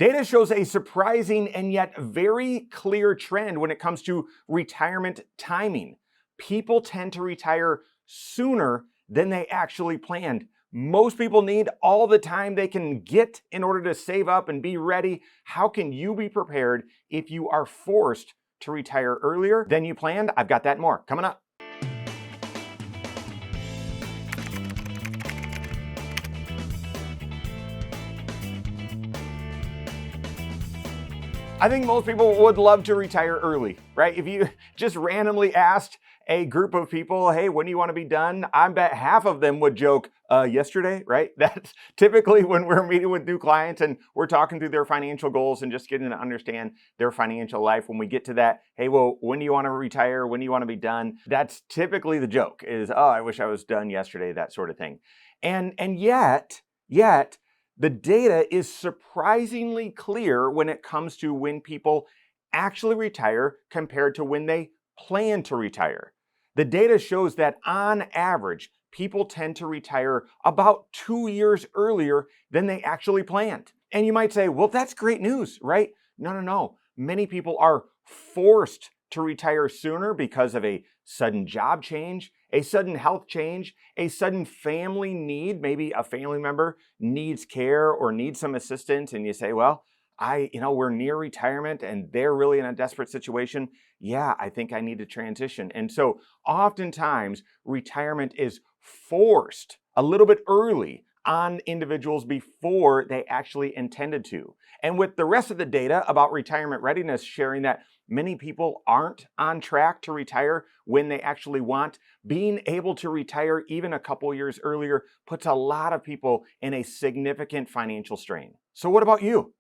Data shows a surprising and yet very clear trend when it comes to retirement timing. People tend to retire sooner than they actually planned. Most people need all the time they can get in order to save up and be ready. How can you be prepared if you are forced to retire earlier than you planned? I've got that and more coming up. I think most people would love to retire early, right? If you just randomly asked a group of people, hey, when do you want to be done? I bet half of them would joke, yesterday, right? That's typically when we're meeting with new clients and we're talking through their financial goals and just getting to understand their financial life. When we get to that, hey, well, when do you want to retire? When do you want to be done? That's typically the joke is, oh, I wish I was done yesterday, that sort of thing. And yet, the data is surprisingly clear when it comes to when people actually retire compared to when they plan to retire. The data shows that on average, people tend to retire about 2 years earlier than they actually planned. And you might say, well, that's great news, right? No. Many people are forced to retire sooner because of a sudden job change, a sudden health change, a sudden family need. Maybe a family member needs care or needs some assistance, and you say, well, we're near retirement and they're really in a desperate situation. Yeah, I think I need to transition. And so oftentimes retirement is forced a little bit early on individuals before they actually intended to. And with the rest of the data about retirement readiness sharing that many people aren't on track to retire when they actually want, being able to retire even a couple years earlier puts a lot of people in a significant financial strain. So what about you?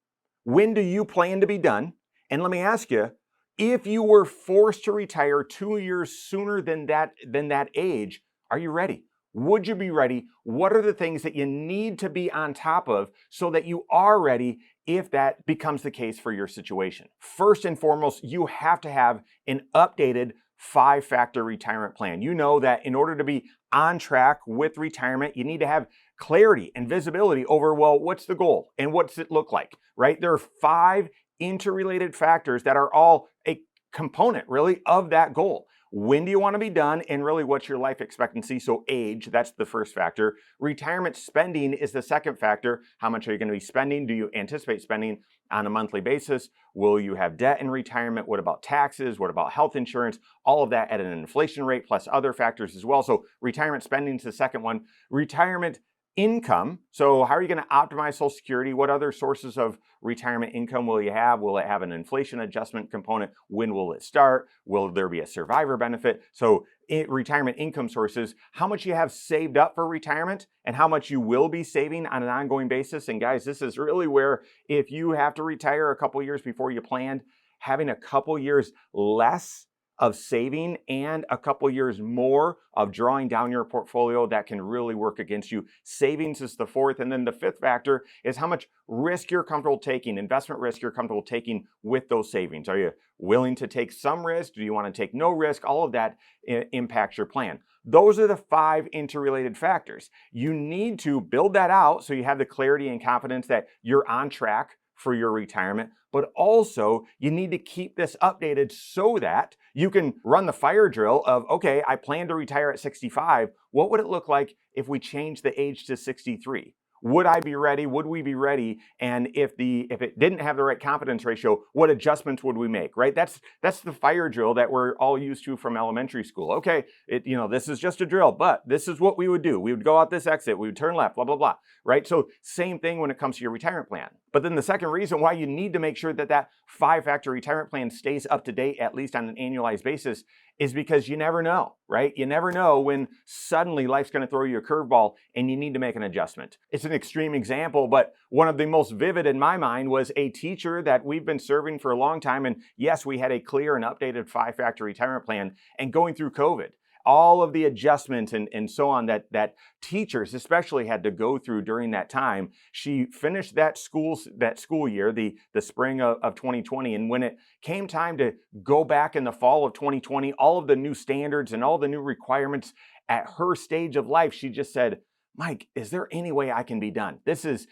When do you plan to be done? And let me ask you, if you were forced to retire 2 years sooner than that age, are you ready? Would you be ready? What are the things that you need to be on top of so that you are ready if that becomes the case for your situation? First and foremost, you have to have an updated 5-factor retirement plan. You know that in order to be on track with retirement, you need to have clarity and visibility over, well, what's the goal and what's it look like, right? There are 5 interrelated factors that are all a component really of that goal. When do you want to be done? And really, what's your life expectancy? So age, that's the first factor. Retirement spending is the second factor. How much are you going to be spending? Do you anticipate spending on a monthly basis? Will you have debt in retirement? What about taxes? What about health insurance? All of that at an inflation rate plus other factors as well. So retirement spending is the second one. Retirement income. So how are you going to optimize Social Security? What other sources of retirement income will you have? Will it have an inflation adjustment component? When will it start? Will there be a survivor benefit? So retirement income sources, how much you have saved up for retirement and how much you will be saving on an ongoing basis. And guys, this is really where if you have to retire a couple years before you planned, having a couple years less of saving and a couple years more of drawing down your portfolio, that can really work against you. Savings is the fourth. And then the fifth factor is how much risk you're comfortable taking, investment risk you're comfortable taking with those savings. Are you willing to take some risk? Do you want to take no risk? All of that impacts your plan. Those are the 5 interrelated factors. You need to build that out so you have the clarity and confidence that you're on track for your retirement, but also you need to keep this updated so that you can run the fire drill of, okay, I plan to retire at 65. What would it look like if we change the age to 63? Would I be ready? Would we be ready? And if it didn't have the right confidence ratio, what adjustments would we make, right? That's the fire drill that we're all used to from elementary school. Okay, this is just a drill, but this is what we would do. We would go out this exit, we would turn left, blah, blah, blah, right? So same thing when it comes to your retirement plan. But then the second reason why you need to make sure that 5-factor retirement plan stays up to date, at least on an annualized basis, is because you never know, right? You never know when suddenly life's going to throw you a curveball and you need to make an adjustment. It's an extreme example, but one of the most vivid in my mind was a teacher that we've been serving for a long time. And yes, we had a clear and updated 5-factor retirement plan. And going through COVID, all of the adjustments and so on that teachers especially had to go through during that time. She finished that school year, the spring of 2020. And when it came time to go back in the fall of 2020, all of the new standards and all the new requirements at her stage of life, she just said, Mike, is there any way I can be done? This is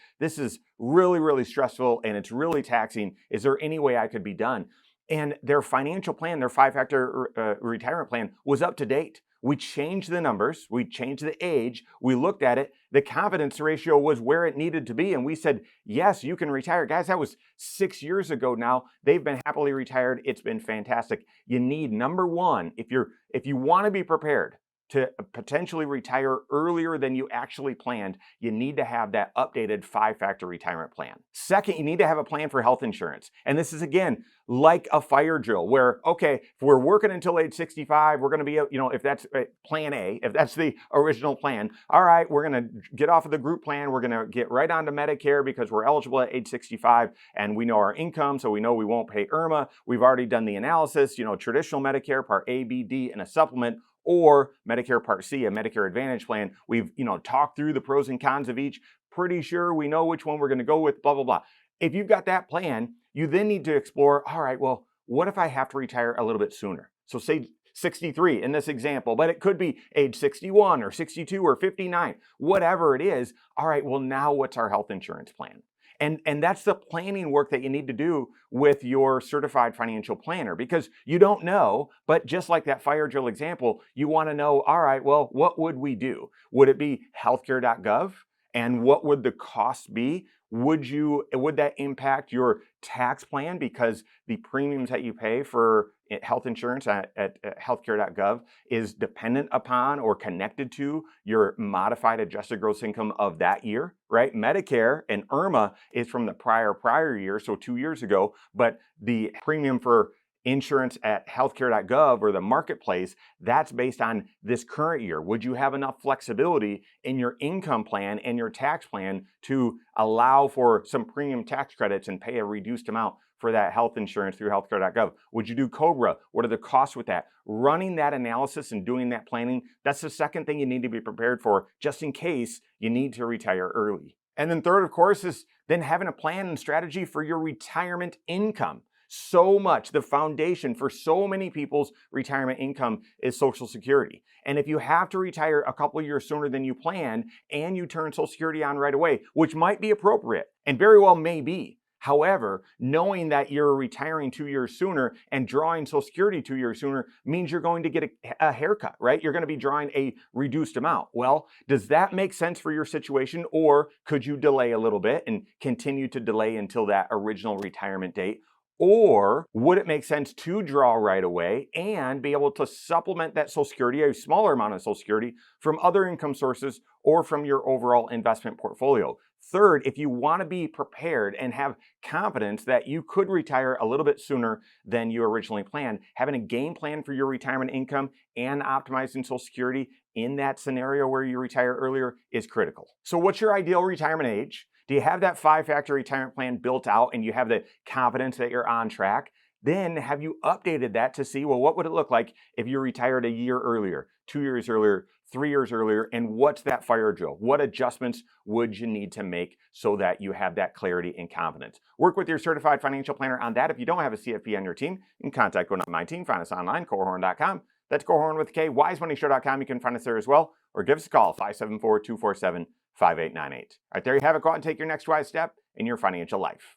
really, really stressful and it's really taxing. Is there any way I could be done? And their financial plan, their five-factor retirement plan was up to date. We changed the numbers, we changed the age, we looked at it, the confidence ratio was where it needed to be, and we said, yes, you can retire. Guys, that was 6 years ago now. They've been happily retired. It's been fantastic. You need, number one, if you want to be prepared to potentially retire earlier than you actually planned, you need to have that updated five-factor retirement plan. Second, you need to have a plan for health insurance. And this is, again, like a fire drill where, okay, if we're working until age 65, we're going to be, if that's plan A, if that's the original plan, all right, we're going to get off of the group plan. We're going to get right onto Medicare because we're eligible at age 65 and we know our income, so we know we won't pay IRMA. We've already done the analysis, traditional Medicare, Part A, B, D, and a supplement, or Medicare Part C, a Medicare Advantage plan. We've, talked through the pros and cons of each. Pretty sure we know which one we're going to go with, blah, blah, blah. If you've got that plan, you then need to explore, all right, well, what if I have to retire a little bit sooner? So say 63 in this example, but it could be age 61 or 62 or 59, whatever it is. All right, well, now what's our health insurance plan? And that's the planning work that you need to do with your certified financial planner, because you don't know, but just like that fire drill example, you want to know, all right, well, what would we do? Would it be healthcare.gov? And what would the cost be? Would that impact your tax plan because the premiums that you pay for health insurance at healthcare.gov is dependent upon or connected to your modified adjusted gross income of that year, right? Medicare and IRMA is from the prior year, so 2 years ago, but the premium for insurance at healthcare.gov or the marketplace, that's based on this current year. Would you have enough flexibility in your income plan and your tax plan to allow for some premium tax credits and pay a reduced amount for that health insurance through healthcare.gov? Would you do COBRA? What are the costs with that? Running that analysis and doing that planning, that's the second thing you need to be prepared for, just in case you need to retire early. And then third, of course, is then having a plan and strategy for your retirement income. So much, the foundation for so many people's retirement income is Social Security. And if you have to retire a couple of years sooner than you planned and you turn Social Security on right away, which might be appropriate and very well may be. However, knowing that you're retiring 2 years sooner and drawing Social Security 2 years sooner means you're going to get a haircut, right? You're going to be drawing a reduced amount. Well, does that make sense for your situation, or could you delay a little bit and continue to delay until that original retirement date? Or would it make sense to draw right away and be able to supplement that Social Security, a smaller amount of Social Security, from other income sources or from your overall investment portfolio? Third, if you want to be prepared and have confidence that you could retire a little bit sooner than you originally planned, having a game plan for your retirement income and optimizing Social Security in that scenario where you retire earlier is critical. So what's your ideal retirement age? Do you have that five-factor retirement plan built out and you have the confidence that you're on track? Then have you updated that to see, well, what would it look like if you retired a year earlier, 2 years earlier, 3 years earlier, and what's that fire drill? What adjustments would you need to make so that you have that clarity and confidence? Work with your certified financial planner on that. If you don't have a CFP on your team, you can contact one of my team. Find us online, Korhorn.com. That's Korhorn with a K, wisemoneyshow.com. You can find us there as well, or give us a call, 574-247-5898. All right, there you have it. Go out and take your next wise step in your financial life.